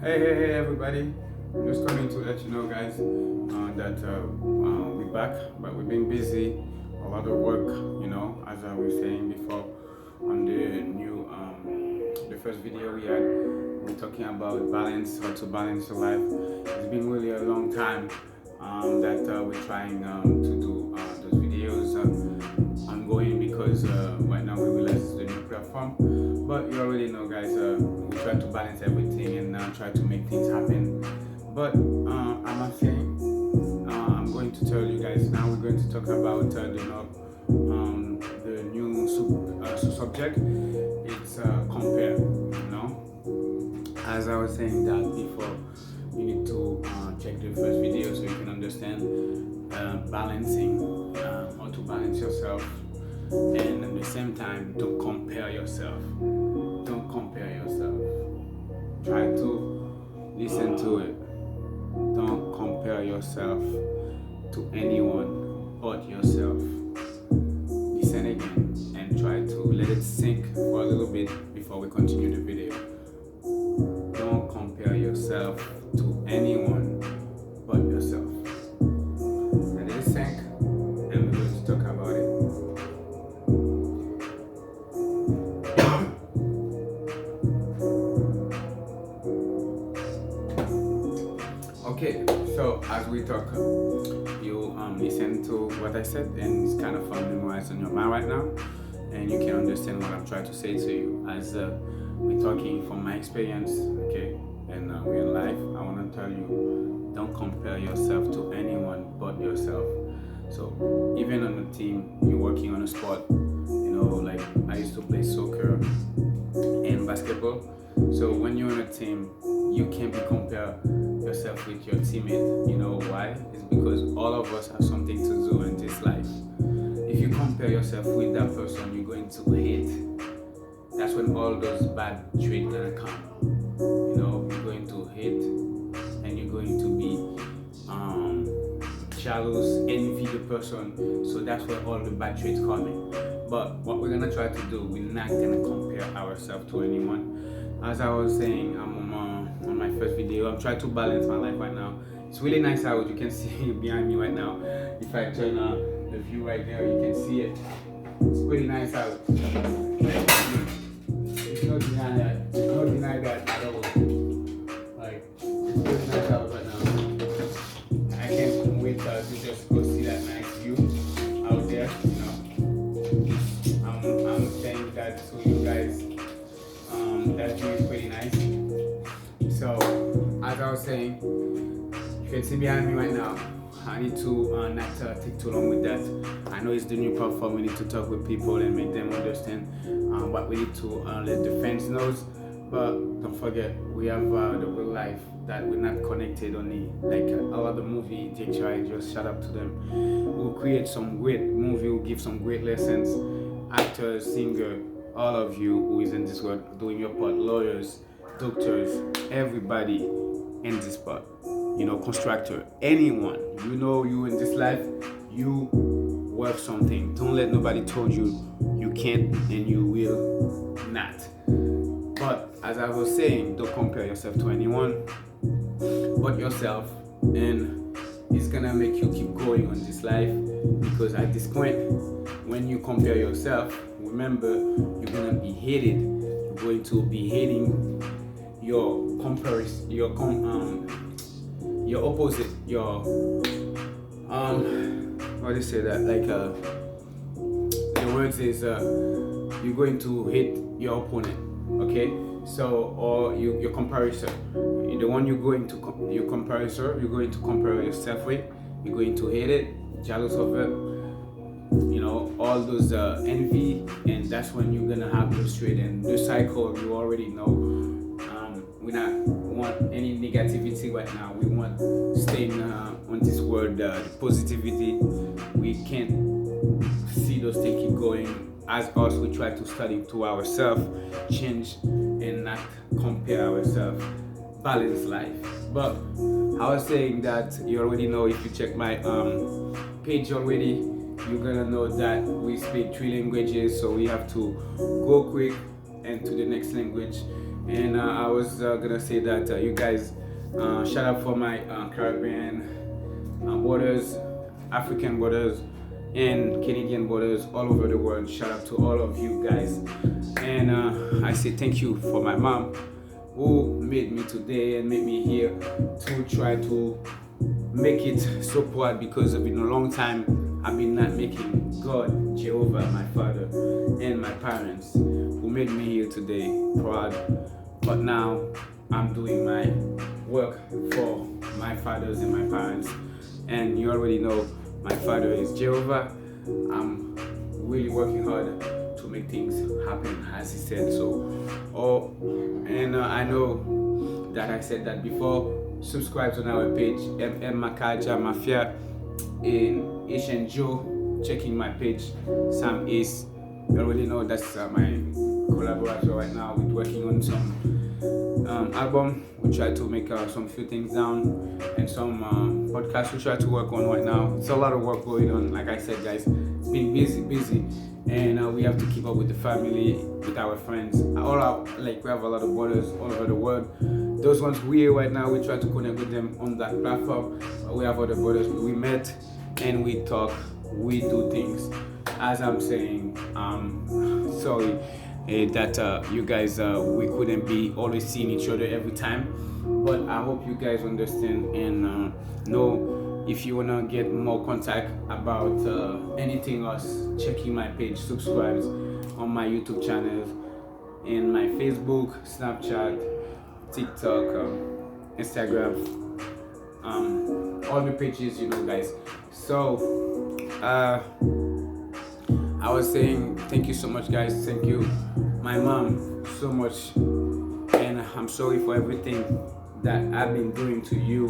Hey, everybody. Just coming to let you know, guys, that we're back, but we've been busy, a lot of work, as I was saying before on the first video we had, we're talking about balance, how to balance your life. It's been really a long time that we're trying to do those videos ongoing because right now we realize it's the new platform. But you already know, guys, we try to balance everything and try to make things happen. But I'm not saying I'm going to tell you guys now. We're going to talk about the new subject. It's compare. As I was saying that before, you need to check the first video so you can understand balancing, how to balance yourself, and at the same time, don't compare yourself. Don't compare yourself. Try to listen to it. Don't compare yourself to anyone but yourself. Listen again and try to let it sink for a little bit before we continue the video. Don't compare yourself to anyone but yourself. Let it sink and we're going to talk about it. Okay, so as we talk, you listen to what I said, and it's kind of memorized on your mind right now, and you can understand what I'm trying to say to you. As we're talking from my experience, okay, and real life, I want to tell you, don't compare yourself to anyone but yourself. So even on a team, you're working on a sport, like I used to play soccer and basketball. So when you're on a team, you can't be compare yourself with your teammate. You know why? It's because all of us have something to do in this life. If you compare yourself with that person, you're going to hate. That's when all those bad traits gonna come. You're going to hate, and you're going to be jealous, envy the person. So that's where all the bad traits come in. But what we're gonna try to do, we're not gonna compare ourselves to anyone. As I was saying, I'm on my first video. I'm trying to balance my life right now. It's really nice out. You can see behind me right now. If I turn the view right there, you can see it. It's pretty nice out. It's not deny that. It's not deny that at all. Like, it's pretty nice out right now. I can't wait to just go see that nice view out there. I'm saying that to you guys. That view is pretty nice. So, as I was saying, you can see behind me right now. I need to not take too long with that. I know it's the new platform. We need to talk with people and make them understand what we need to let the fans know. But don't forget, we have the real life that we're not connected only. Like all of the movie, Jake Chai, just shout out to them. We'll create some great movie, we'll give some great lessons. Actors, singer, all of you who is in this world doing your part, lawyers, doctors, everybody in this part, constructor, anyone, you in this life, you worth something. Don't let nobody told you you can't and you will not. But as I was saying, don't compare yourself to anyone but yourself, and it's gonna make you keep going on this life, because at this point, when you compare yourself, remember, you're gonna be hated. You're going to be hating your comparison, your opposite, your how do you say that? Like the words is you're going to hate your opponent. Okay, so or your comparison, the one you're going to your comparison, you're going to compare yourself with. You're going to hate it, jealous of it. All those envy, and that's when you're gonna have those traits and the cycle. You already know. We not want any negativity right now. We want staying on this world, the positivity. We can't see those things keep going. As us, we try to study to ourselves, change, and not compare ourselves. Balance life. But I was saying that you already know, if you check my page already, you're gonna know that we speak 3 languages, so we have to go quick and to the next language. And I was gonna say that you guys, shout out for my Caribbean brothers, African brothers, and Canadian brothers all over the world. Shout out to all of you guys. And I say thank you for my mom who made me today and made me here to try to make it so proud, because it's been a long time I've been not making God, Jehovah, my father, and my parents who made me here today proud. But now I'm doing my work for my fathers and my parents. And you already know my father is Jehovah. I'm really working hard to make things happen as he said so. And I know that I said that before. Subscribe to our page, MM Makaja Mafia, and Asian Joe, checking my page, Sam Ace. You already know that's my collaborator right now. We're working on some album. We try to make some few things down, and some podcasts we try to work on right now. It's a lot of work going on. Like I said, guys, it's been busy, and we have to keep up with the family, with our friends. We have a lot of brothers all over the world. Those ones we here right now, we try to connect with them on that platform. We have other brothers we met and we talk, we do things. As I'm saying, sorry that you guys we couldn't be always seeing each other every time, but I hope you guys understand and know if you wanna get more contact about anything else, checking my page, subscribe on my YouTube channel, in my Facebook, Snapchat, TikTok, Instagram, all the pages, you know, guys. So I was saying thank you so much, guys. Thank you, my mom, so much, and I'm sorry for everything that I've been doing to you,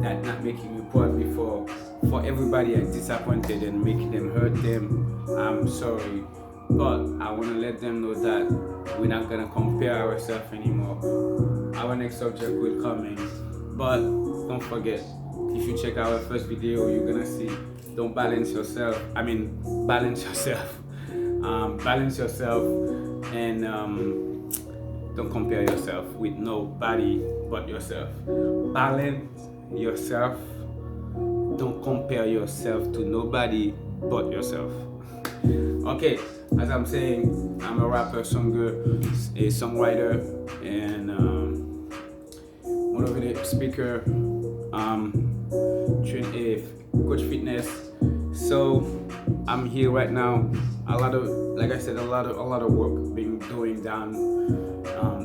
that not making you proud before. For everybody I disappointed and making them hurt them, I'm sorry. But I want to let them know that we're not gonna compare ourselves anymore. Our next subject will come in, but don't forget, if you check our first video, you're gonna see, don't balance yourself. Balance yourself. Balance yourself, and don't compare yourself with nobody but yourself. Balance yourself. Don't compare yourself to nobody but yourself. Okay, as I'm saying, I'm a rapper, singer, a songwriter, and motivated speaker, coach fitness. So I'm here right now. Like I said, a lot of work being doing down.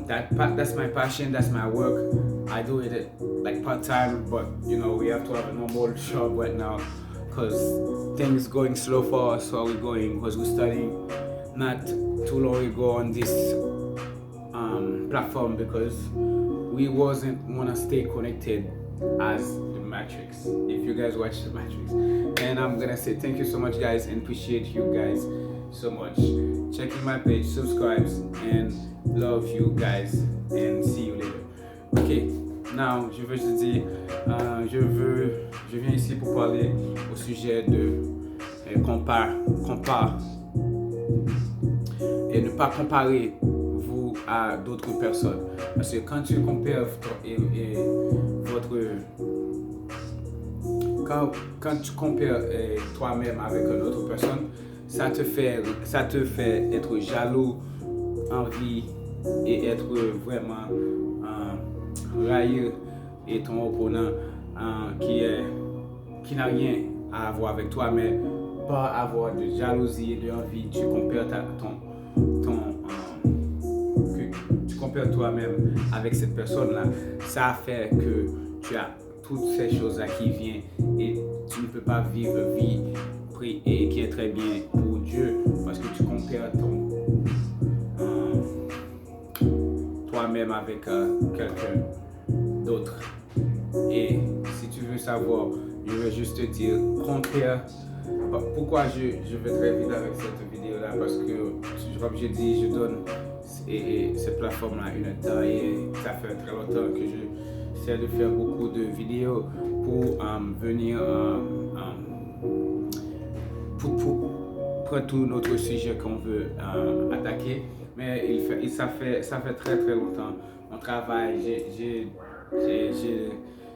That's my passion. That's my work. I do it like part time, but you know we have to have a normal job right now, because things going slow for us. So we're going because we're studying. Not too long ago on this platform, because we wasn't wanna stay connected as the Matrix. If you guys watch the Matrix, and I'm gonna say thank you so much, guys, and appreciate you guys so much. Checking my page, subscribe, and love you guys, and see you later. Ok, now je viens ici pour parler au sujet de compare et ne pas comparer vous à d'autres personnes, parce que quand tu compares quand tu compares toi-même avec une autre personne, ça te fait être jaloux, envie, et être vraiment raillé, et ton opponent qui n'a rien à voir avec toi, mais pas avoir de jalousie et de envie. Tu compares tu compares toi-même avec cette personne-là. Ça fait que tu as toutes ces choses-là qui viennent, et tu ne peux pas vivre une vie et qui est très bien pour Dieu, parce que tu compares toi-même avec quelqu'un d'autre. Et si tu veux savoir, je vais juste te dire, compare. Pourquoi je vais très vite avec cette vidéo-là? Parce que, comme j'ai dit, je donne cette plateforme-là une temps, et ça fait très longtemps que j'essaie de faire beaucoup de vidéos pour venir prend tout notre sujet qu'on veut attaquer, mais ça fait très très longtemps. On travaille, j'ai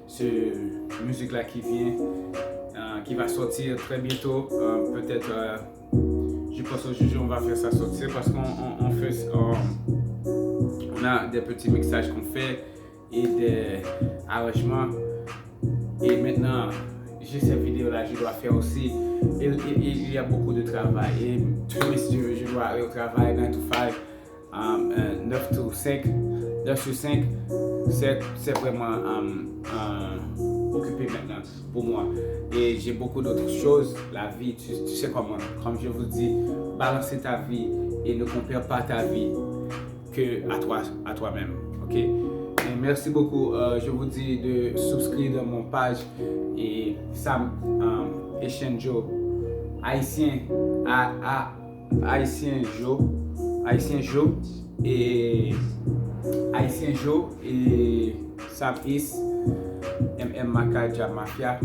ce musique là qui vient, qui va sortir très bientôt. Peut-être, je pense aujourd'hui on va faire ça sortir parce on a des petits mixages qu'on fait et des arrangements. Et maintenant, j'ai cette vidéo là, je dois faire aussi. Il y a beaucoup de travail. Et tous les jours, je dois aller au travail 9 to 5, 9 to 5, 9 sur 5. C'est vraiment occupé maintenant pour moi. Et j'ai beaucoup d'autres choses. La vie, tu sais comment, comme je vous dis, balancer ta vie et ne compare pas ta vie que à toi-même. Ok? Et merci beaucoup. Je vous dis de souscrire dans mon page et Sam Haitian Joe, Haïtien Joe et Sam Is Makaja Mafia.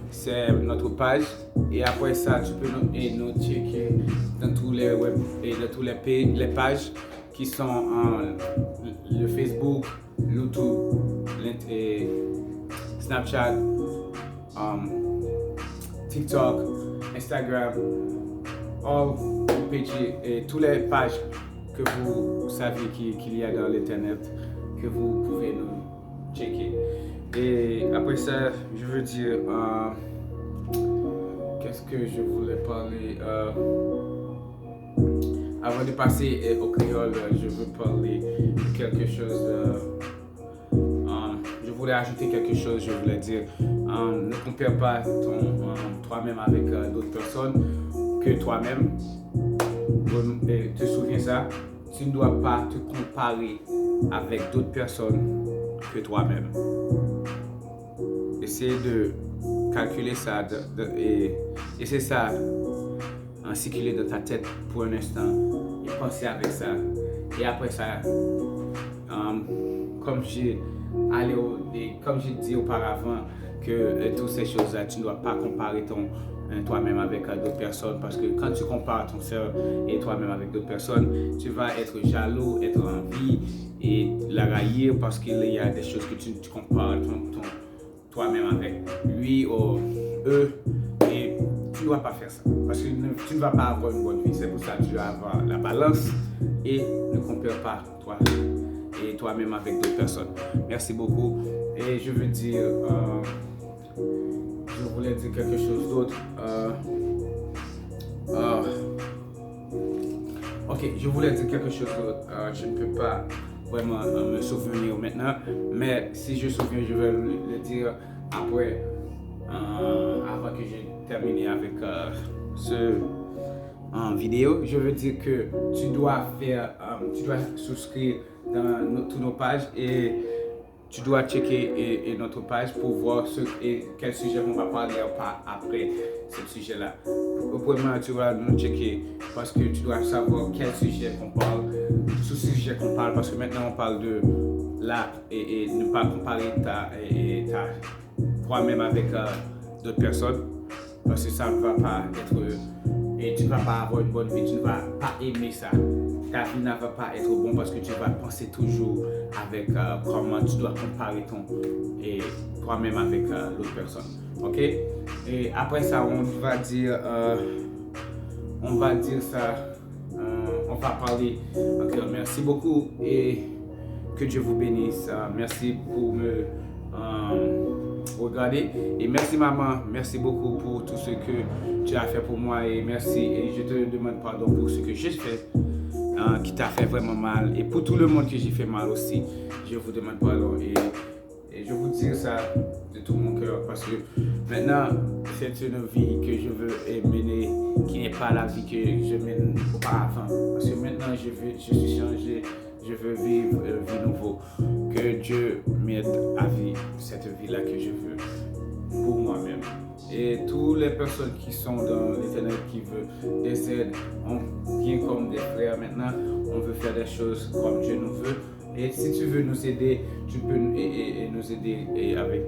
C'est notre page. Et après ça, tu peux nous checker dans tous les web et dans tous les pages qui sont le Facebook, YouTube, Snapchat, TikTok, Instagram, all pages et toutes les pages que vous savez qu'il y a dans l'internet que vous pouvez nous checker. Et après ça, je veux dire, qu'est-ce que je voulais parler? Avant de passer au créole, je veux parler de quelque chose. Je voulais ajouter quelque chose. Je voulais dire, ne compare pas toi-même avec d'autres personnes que toi-même. Tu te souviens ça? Tu ne dois pas te comparer avec d'autres personnes que toi-même. Essaye de calculer ça et c'est ça. Circuler dans ta tête pour un instant et penser avec ça. Et après ça, comme j'ai dit auparavant, que toutes ces choses-là, tu ne dois pas comparer toi-même avec d'autres personnes parce que quand tu compares ton soeur et toi-même avec d'autres personnes, tu vas être jaloux, être envie et la railler parce qu'il y a des choses que tu compares toi-même avec lui ou eux. Et tu ne dois pas faire ça parce que tu ne vas pas avoir une bonne vie. C'est pour ça que tu dois avoir la balance et ne compare pas toi et toi-même avec d'autres personnes. Merci beaucoup. Et je veux dire, je voulais dire quelque chose d'autre. Ok, je voulais dire quelque chose d'autre. Je ne peux pas vraiment me souvenir maintenant, mais si je me souviens, je vais le dire après, avant que j'ai terminé avec ce vidéo. Je veux dire que tu dois souscrire dans toutes nos pages et tu dois checker notre page pour voir quel sujet on va parler après ce sujet-là. Au premier, tu vas nous checker parce que tu dois savoir quel sujet qu'on parle, ce sujet qu'on parle, parce que maintenant on parle de là et ne pas comparer toi-même avec d'autres personnes parce que ça ne va pas être et tu ne vas pas avoir une bonne vie, tu ne vas pas aimer ça. Ta vie ne va pas être bon parce que tu vas penser toujours avec comment tu dois comparer toi-même avec l'autre personne. Ok? Et après ça, on va dire ça. On va parler. Ok, merci beaucoup et que Dieu vous bénisse. Merci pour me regarder et merci maman, merci beaucoup pour tout ce que tu as fait pour moi et merci et je te demande pardon pour ce que j'ai fait qui t'a fait vraiment mal et pour tout le monde que j'ai fait mal aussi, je vous demande pardon et je vous dis ça de tout mon cœur parce que maintenant c'est une vie que je veux mener qui n'est pas la vie que je mène auparavant parce que maintenant je suis changé. Je veux vivre une vie nouveau. Que Dieu m'aide à vivre cette vie-là que je veux pour moi-même. Et toutes les personnes qui sont dans l'internet qui veulent des aides, on vient comme des frères maintenant. On veut faire des choses comme Dieu nous veut. Et si tu veux nous aider, tu peux nous aider avec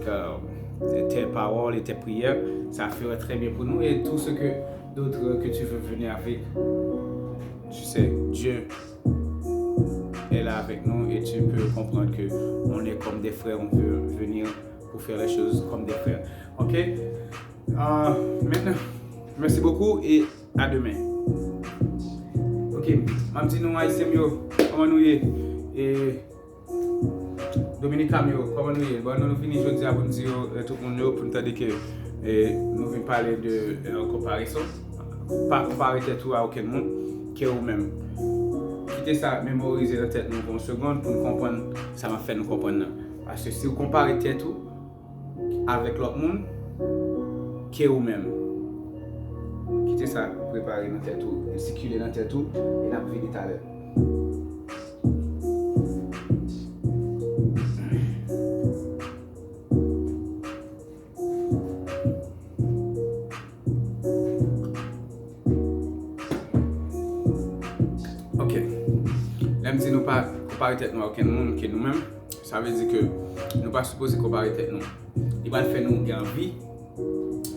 tes paroles et tes prières. Ça ferait très bien pour nous. Et tout ce que d'autres que tu veux venir avec, tu sais, Dieu est là avec nous et tu peux comprendre que on est comme des frères, on veut venir pour faire les choses comme des frères. Ok? Maintenant, merci beaucoup et à demain. Ok, ma petite nous haïtien comment nous y est? Et Dominique Camio, comment nous y est? Bon, nous finissons aujourd'hui pour nous dire tout le monde pour nous dire que nous venons parler de comparaison. Pas comparer tout à aucun monde, que vous-même. Quittez ça, mémoriser dans la tête nous pour une seconde pour nous comprendre, ça m'a fait nous comprendre. Parce que si vous comparez tout avec l'autre monde, que vous-même. Quittez ça, préparez dans la tête tout, circuler dans la tête tout, et nous allons venir tout à l'heure. Même si nous ne pas comparer tête nous à aucun monde que nous-mêmes, ça veut dire que nous ne pas supposé comparer tête nous. Il va faire nous gagner envie,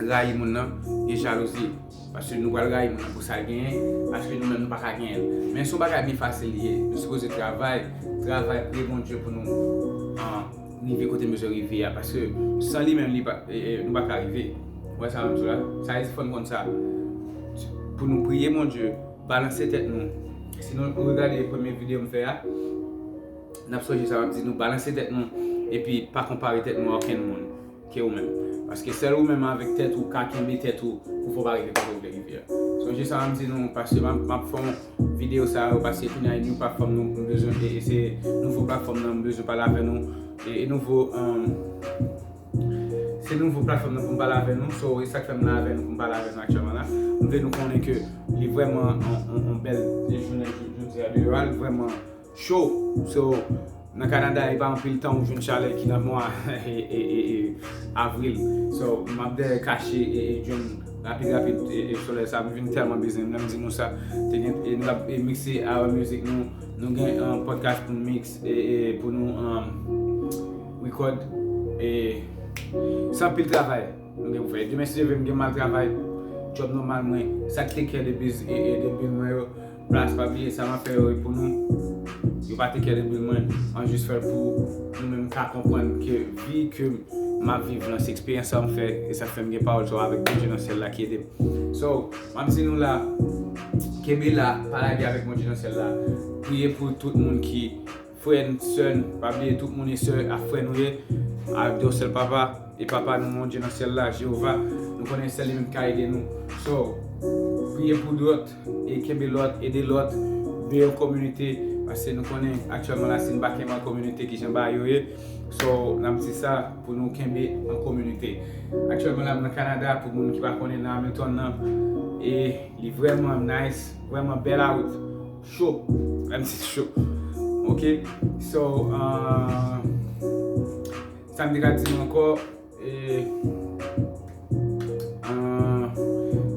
railler mon nom et jalousie. Parce que nous allons railler mon nom pour ça gagner, parce que nous-mêmes nous ne pas gagner. Mais si on ne pas bien facile, nous supposons travailler pour bon Dieu pour nous arriver côté mesure arriver. Parce que sans lui-même, nous ne pas arriver. Ouais, ça va là. Ça il faut comme ça. Pour nous prier mon Dieu, balancer tête nous. Sinon, on regarde les premières vidéos que je fais, nous avons dit nous balancer tête nous et puis pas comparer tête nous à aucun monde qui est vous-même. Parce que c'est vous-même avec tête ou quelqu'un met tête ou il ne faut pas arriver à vous rivière. Donc, je savais dire nous parce que ma plateforme vidéo ça parce que nous avons une plateforme nous besoin et c'est nouveau plateforme nous besoin de parler avec nous et nouveau c'est nouveau plateforme pour parler avec nous, so c'est ça que nous avec nous pour parler avec nous actuellement là. Nous voulons nous connaître que il est vraiment un bel journée je dirais vraiment chaud. So dans le Canada, il n'y a pas un peu de temps où je suis chaleur qui est dans le mois et avril. So je vais cacher et rapide et soleil ça me vient tellement bizarre. Nous disons ça et nous avons mixé la musique nous avons un podcast pour nous mix et pour nous record et sans pile travail. Demain si je veux me mal travail, job normal moi, ça qui est de biz et de bill moi place papier ça m'a fait pour nous. Je pas te care de bill moi, on juste faire pour nous même qu'à comprendre que vie que ma vie dans cette expérience ça me fait et ça fait me parole avec Dieu dans celle là qui est. So, même si nous là Kébé là parler avec mon Dieu dans celle là, prier pour tout le monde qui frère, soeur, pas oublier tout le monde est soeur, à frère nous, à deux seuls papa et papa nous mon Dieu dans celle-là, Jéhovah, nous connaissons celle même qui a aidé nous. So, priez pour d'autres et qu'aider l'autre, aider l'autre, veiller en communauté, parce que nous connaissons actuellement là, c'est une baquette en communauté qui j'aime bailler. So, nous dit ça pour nous qu'aider en communauté. Actuellement là, dans le Canada, pour les gens qui ne connaissent pas Hamilton, et il est vraiment nice, vraiment belle out, chaud, même si c'est chaud. Ok, so ça me dit encore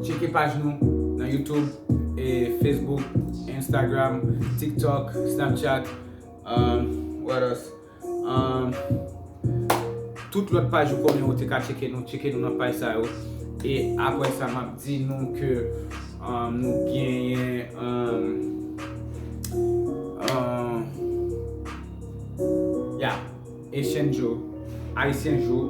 checker page nous dans YouTube et Facebook, Instagram, TikTok, Snapchat, what else? Toute l'autre page vous connaissez, vous pouvez checker nous dans page ça et après ça m'a dit nous que nous gagnons Haïtien Joe,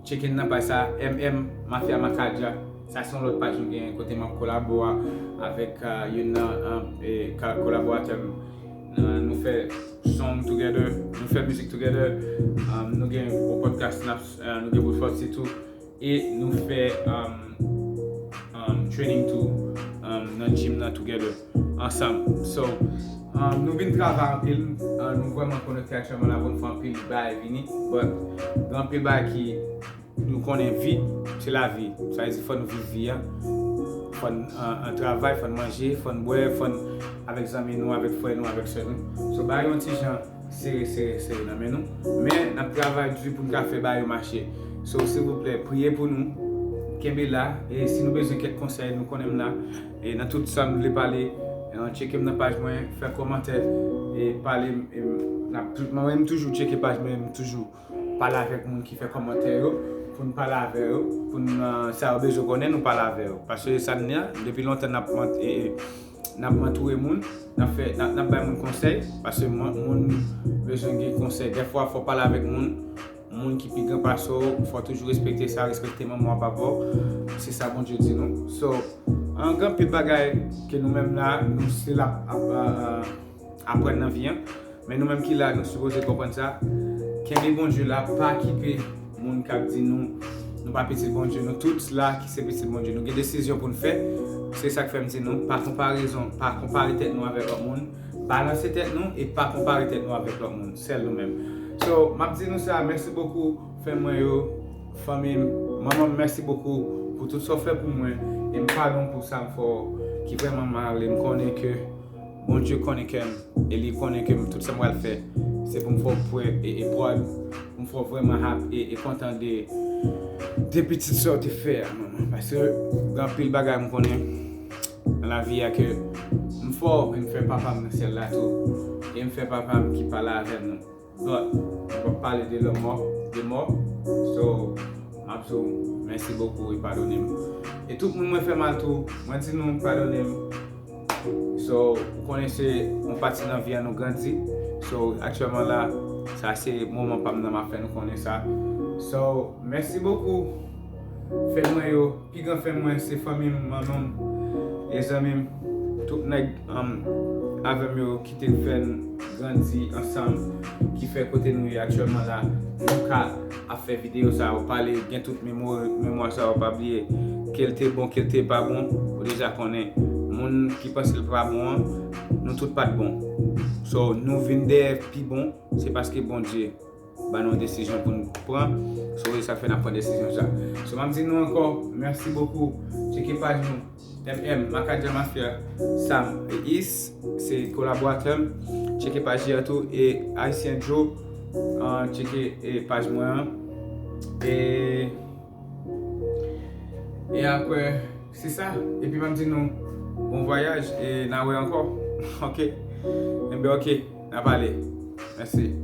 check-in dans ça, MM Mafia Makadja, ça c'est l'autre page nous gagne côté m'a collabore avec une collaborateur nous fait song together, nous fait musique together, nous gagne au podcast Snaps, nous gagne pour force tout et nous fait training tout dans gym together ensemble. So nous venons travailler en pile, nous vraiment connectés actuellement la bonne fois en pile bail vini, but grand pile bail qui nous connaît vie, c'est la vie. Ça veut dire faut nous vivre vie, faut un travail, faut manger, faut boire, faut avec amis nous, avec frères nous, avec sœurs nous. So bail un petit gens c'est dans nous, mais nous travaillons toujours pour nous faire bail au marché. So s'il vous plaît, priez pour nous. Kembe là et si nous besoin quelques conseils nous connaissons là et dans tout ça nous voulons parler checker dans page moi faire commentaire et parler même toujours checker page même toujours parler avec les gens qui font commentaire, pour nous parler avec eux, pour nous savoir besoin connaître, nous parler avec eux. Parce que ça, depuis longtemps, nous avons entouré les gens, nous avons donné des conseils, parce que nous avons besoin de conseils. Des fois, il faut parler avec les gens. Les gens qui piquent pas ça, il faut toujours respecter ça, respecter maman, papa. C'est ça, bon Dieu dit nous. So, un grand peu de bagaille que nous-mêmes là, nous c'est là apprendre dans la vie. Mais nous-mêmes qui là, nous supposons comprendre ça. Qu'un bon Dieu là, pas quitter les gens qui disent nous pas petit bon Dieu, nous tous là qui c'est petit bon Dieu. Nous avons des décisions pour nous faire. C'est ça que fait me dire nous, pas comparaison, pas comparer tête nous avec l'autre monde. Balancer tête nous et pas comparer tête nous avec l'autre monde. C'est nous-mêmes. So, je dis nous ça, merci beaucoup, fais-moi, famille, maman, merci beaucoup pour tout ce que fait pour moi. Et je pardon pour ça, qui vraiment mal. Je connais que mon Dieu connaît que et il connaît que tout ça que je fais. C'est pour me faire et pour me faire vraiment happy et content des petites choses que tu fais, maman. Parce que dans le bagage je connais dans la vie, que je me fais papa dans celle-là tout. Et je me fais papa qui parle avec nous. On va parler de la mort, So, merci beaucoup et pardonnez-moi. Et tout le monde me fait mal tout, moi dis nous pardonnez-moi. So, vous connaissez, on partit dans la vie à nous grandir. So, actuellement là, ça c'est le moment pour nous faire nous connaître ça. So, merci beaucoup. Fais-moi yo, puis quand fais-moi c'est famille, maman, les amis, tout le monde avec moi qui te fait grandir ensemble, qui fait côté nous actuellement là, nous a fait vidéo ça, on parler bien toute mémoire ça, on pas oublier quel était bon, quel était pas bon, on déjà connaît. Moun qui pense qu'il pas bon, nous tout pas bon. So nous venons des plus bon, c'est parce que bon Dieu bah nos décisions pour nous prendre. So ça fait notre décision ça. So je dis nous encore merci beaucoup. Checkez page nous. Makaja Mafia, Sam et Is, c'est collaborateur. Checkez page tout et Haïtien Joe, checkez page moi. Et après, c'est ça. Et puis, je me dis nous, bon voyage et nous encore. Ok? Et bien, ok, on va aller. Merci.